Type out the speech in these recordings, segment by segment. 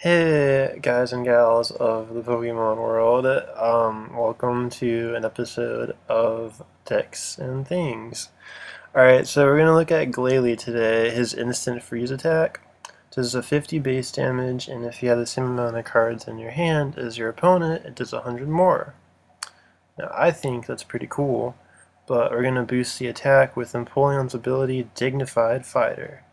Hey guys and gals of the Pokemon world, welcome to an episode of Decks and Things. Alright, so we're gonna look at Glalie today. His instant freeze attack does a 50 base damage, and if you have the same amount of cards in your hand as your opponent, it does 100 more. Now I think that's pretty cool, but we're gonna boost the attack with Empoleon's ability Dignified Fighter.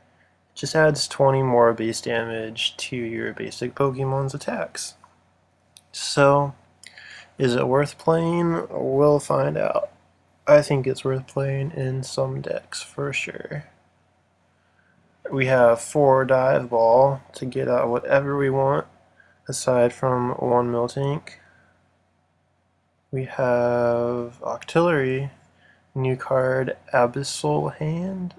Just adds 20 more base damage to your basic Pokemon's attacks. So, is it worth playing? We'll find out. I think it's worth playing in some decks for sure. We have 4 Dive Ball to get out whatever we want, aside from 1 Miltank. We have Octillery, new card Abyssal Hand.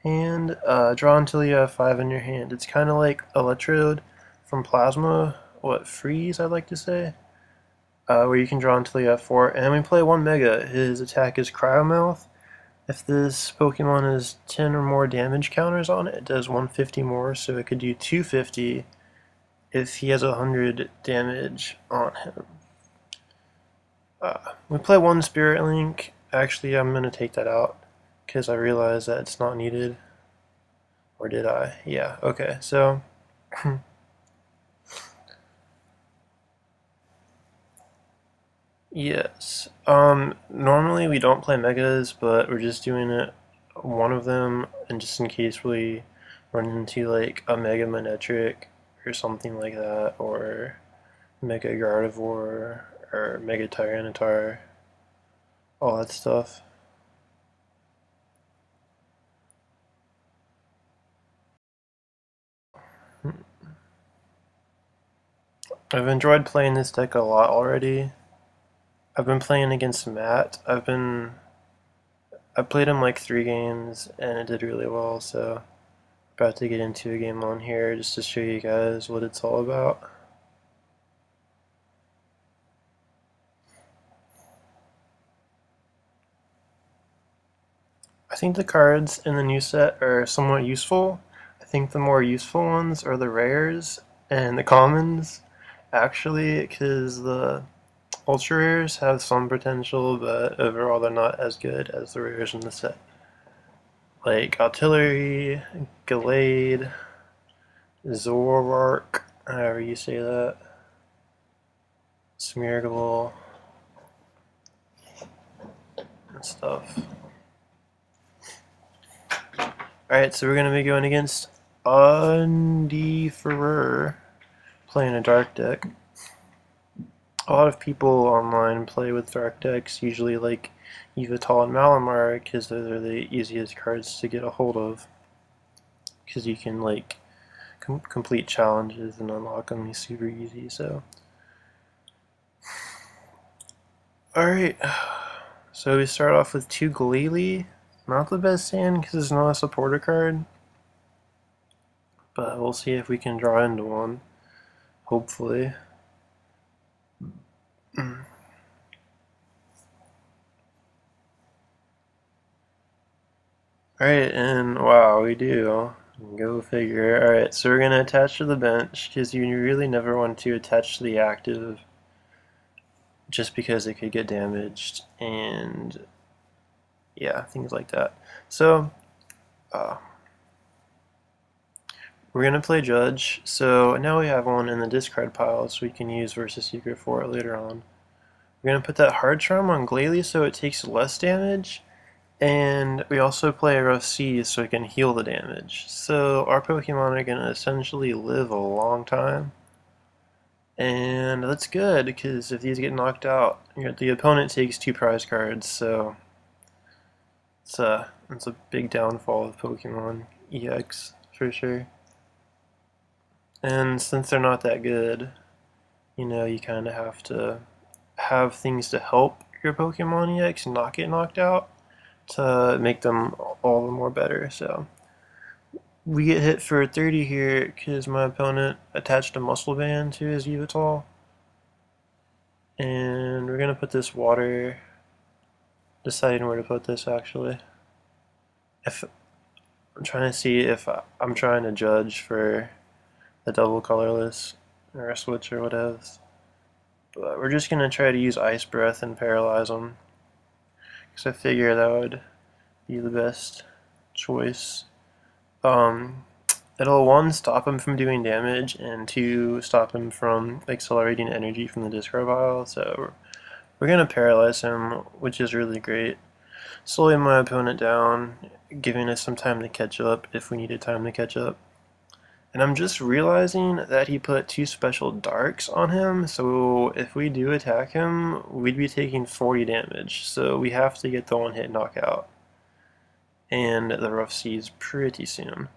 And draw until you have 5 in your hand. It's kind of like Electrode from Plasma, Freeze, I'd like to say, where you can draw until you have 4. And we play 1 Mega. His attack is Cryomouth. If this Pokemon has 10 or more damage counters on it, it does 150 more, so it could do 250 if he has 100 damage on him. We play 1 Spirit Link. Actually, I'm going to take that out because I realize that it's not needed. Or did I? Yeah, okay, so yes. Normally we don't play megas, but we're just doing it one of them, and just in case we run into like a Mega Manectric or something like that, or Mega Gardevoir or Mega Tyranitar, all that stuff. I've enjoyed playing this deck a lot already. I've been playing against Matt. I played him like 3 games and it did really well, so about to get into a game on here just to show you guys what it's all about. I think the cards in the new set are somewhat useful. I think the more useful ones are the rares and the commons, actually, because the ultra rares have some potential, but overall they're not as good as the rares in the set. Like Artillery, Glalie, Zoroark, however you say that, Smeargle, and stuff. Alright, so we're going to be going against Undi Ferrer, playing a dark deck. A lot of people online play with dark decks, usually like Yveltal and Malamar, because those are the easiest cards to get a hold of. Because you can like complete challenges and unlock them super easy, so. Alright, so we start off with 2 Glalie. Not the best hand because it's not a supporter card, but we'll see if we can draw into one, hopefully. Alright, and wow, we do. Go figure. Alright, so we're going to attach to the bench because you really never want to attach to the active just because it could get damaged and yeah, things like that. So, we're going to play Judge. So now we have one in the discard pile so we can use Versus Secret for it later on. We're going to put that Hard Charm on Glalie so it takes less damage. And we also play a Rough Seas so it can heal the damage. So our Pokemon are going to essentially live a long time. And that's good, because if these get knocked out, the opponent takes 2 prize cards, so it's a big downfall of Pokemon EX, for sure. And since they're not that good, you kind of have to have things to help your Pokemon EX not get knocked out to make them all the more better. So we get hit for 30 here because my opponent attached a muscle band to his Yveltal. And we're going to put this water, deciding where to put this actually. If I'm trying to see if I'm trying to judge for the double colorless or a switch or whatever. But we're just gonna try to use Ice Breath and paralyze them, because I figure that would be the best choice. Um, It'll, one, stop him from doing damage, and two, stop him from accelerating energy from the discard pile. So we're gonna paralyze him, which is really great. Slowing my opponent down, giving us some time to catch up if we needed time to catch up. And I'm just realizing that he put 2 special darks on him, so if we do attack him, we'd be taking 40 damage. So we have to get the 1-hit knockout and the Rough Seas pretty soon.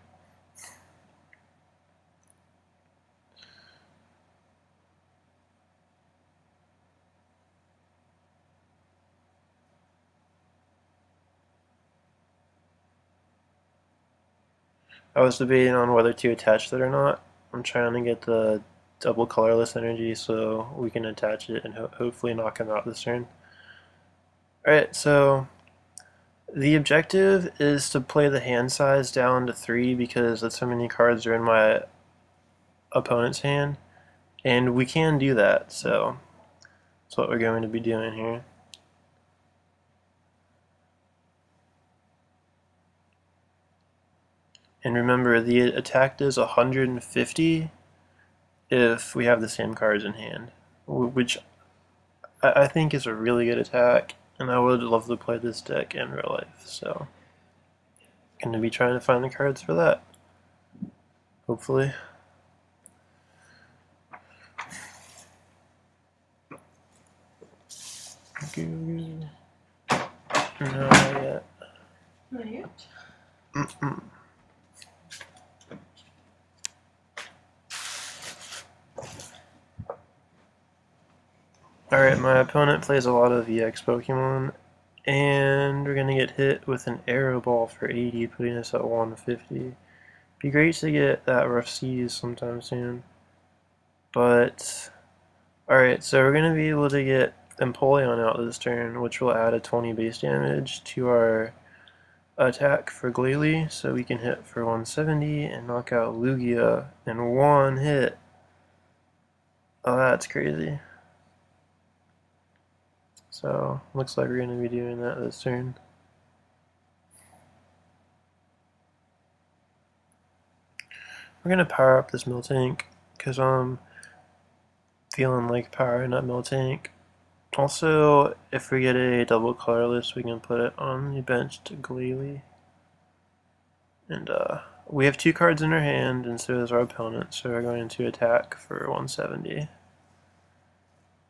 I was debating on whether to attach that or not. I'm trying to get the double colorless energy so we can attach it and hopefully knock him out this turn. Alright, so the objective is to play the hand size down to 3 because that's how many cards are in my opponent's hand, and we can do that, so that's what we're going to be doing here. And remember, the attack does 150 if we have the same cards in hand, which I think is a really good attack, and I would love to play this deck in real life, so I'm going to be trying to find the cards for that, hopefully. No, not yet. Not yet? Alright, my opponent plays a lot of EX Pokemon, and we're gonna get hit with an Arrow Ball for 80, putting us at 150. Be great to get that Rough Seas sometime soon. But, alright, so we're gonna be able to get Empoleon out this turn, which will add a 20 base damage to our attack for Glalie, so we can hit for 170 and knock out Lugia in 1 hit. Oh, that's crazy. So, looks like we're going to be doing that this turn. We're going to power up this Miltank, because I'm feeling like powering up Miltank. Also, if we get a double colorless, we can put it on the bench to Glalie. And we have 2 cards in our hand, and so does our opponent, so we're going to attack for 170.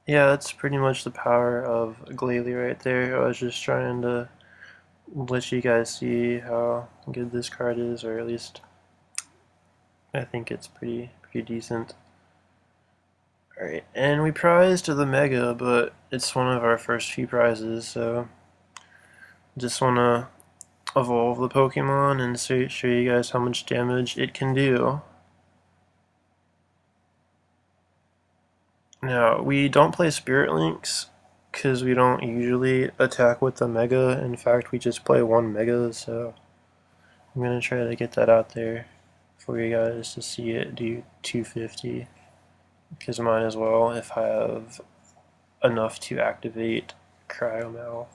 Yeah, that's pretty much the power of Glalie right there. I was just trying to let you guys see how good this card is, or at least I think it's pretty decent. Alright, and we prized the Mega, but it's one of our first few prizes, so just want to evolve the Pokemon and show you guys how much damage it can do. Now, we don't play Spirit Links because we don't usually attack with the Mega. In fact, we just play 1 Mega, so I'm going to try to get that out there for you guys to see it do 250, because might as well if I have enough to activate Cryomal.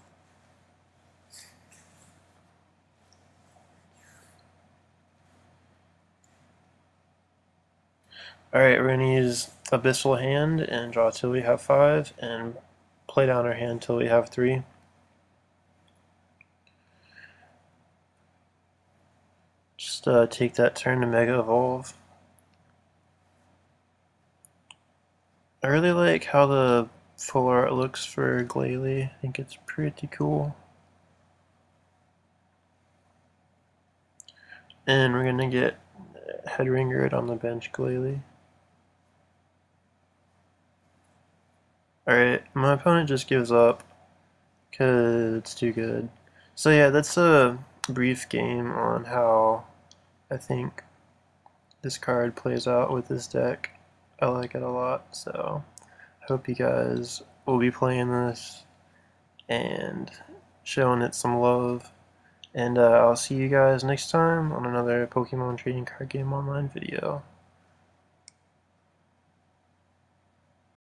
Alright, we're going to use Abyssal Hand and draw till we have 5, and play down our hand till we have 3. Just take that turn to Mega Evolve. I really like how the full art looks for Glalie. I think it's pretty cool. And we're going to get Headringered on the bench Glalie. Alright, my opponent just gives up because it's too good. So yeah, that's a brief game on how I think this card plays out with this deck. I like it a lot, so I hope you guys will be playing this and showing it some love. And I'll see you guys next time on another Pokemon Trading Card Game Online video.